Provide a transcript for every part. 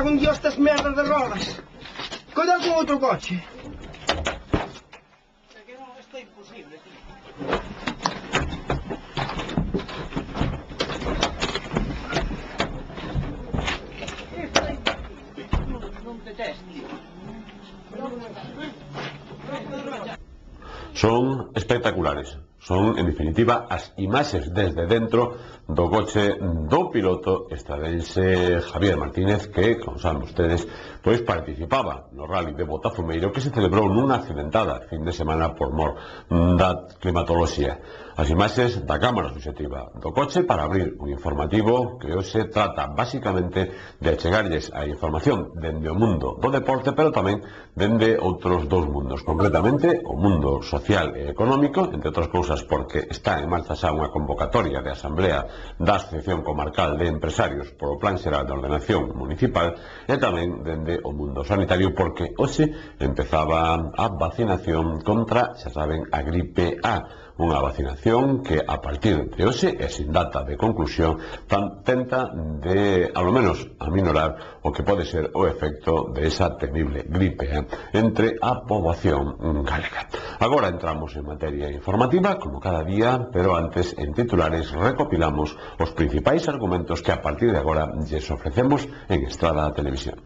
cago en Dios estas merdas de rodas. Cuidado con outro coche. É que non, isto é imposible, tío. Non te tes, tío. Son espectaculares. Son, en definitiva, as imaxes desde dentro do coche do piloto estadense Javier Martínez, que, como saben ustedes, pois participaba no Rally de Botafumeiro, que se celebrou nunha accidentada fin de semana por mor da climatoloxía. As imaxes da cámara subxectiva do coche para abrir un informativo que hoxe trata basicamente de achegarlles a información dende o mundo do deporte, pero tamén dende outros dous mundos, concretamente o mundo social e económico, entre outras cousas porque está en marcha xa unha convocatoria de asamblea da Asociación Comarcal de Empresarios por o Plan Xeral de Ordenación Municipal, e tamén dende o mundo sanitario porque hoxe empezaba a vacinación contra, xa saben, a gripe A, unha vacinación que a partir de hoxe e sin data de conclusión tenta de, ao menos, aminorar o que pode ser o efecto de esa temible gripe A entre a poboación galega. Agora entramos en materia informativa, como cada día, pero antes, en titulares, recopilamos os principais argumentos que a partir de agora lles ofrecemos en Estrada Televisión.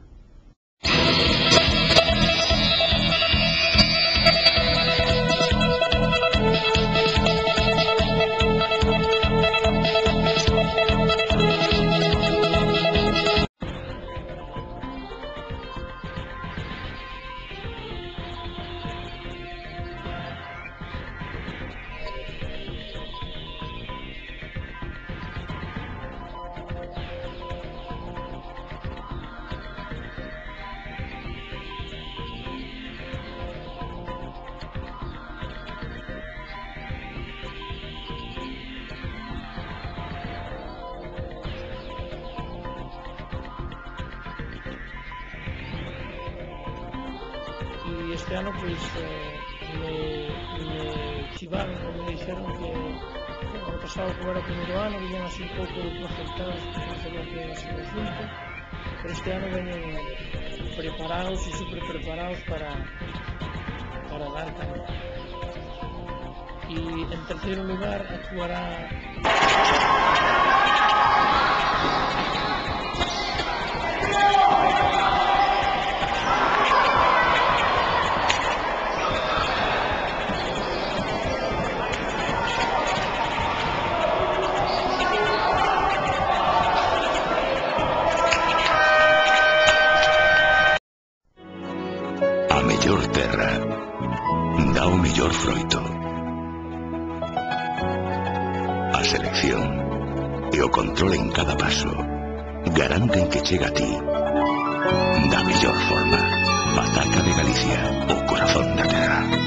E este ano pois me chivaron, me dixeron que o ano pasado, como era o primeiro ano, viñan así un pouco desconcertados, que non sabían que era así o asunto, pero este ano veñen preparados e super preparados para dar campo. E en terceiro lugar actuará a mellor terra dá o mellor froito. A selección e o control en cada paso garanten que chega a ti da mellor forma. Pataca de Galicia, o corazón da terra.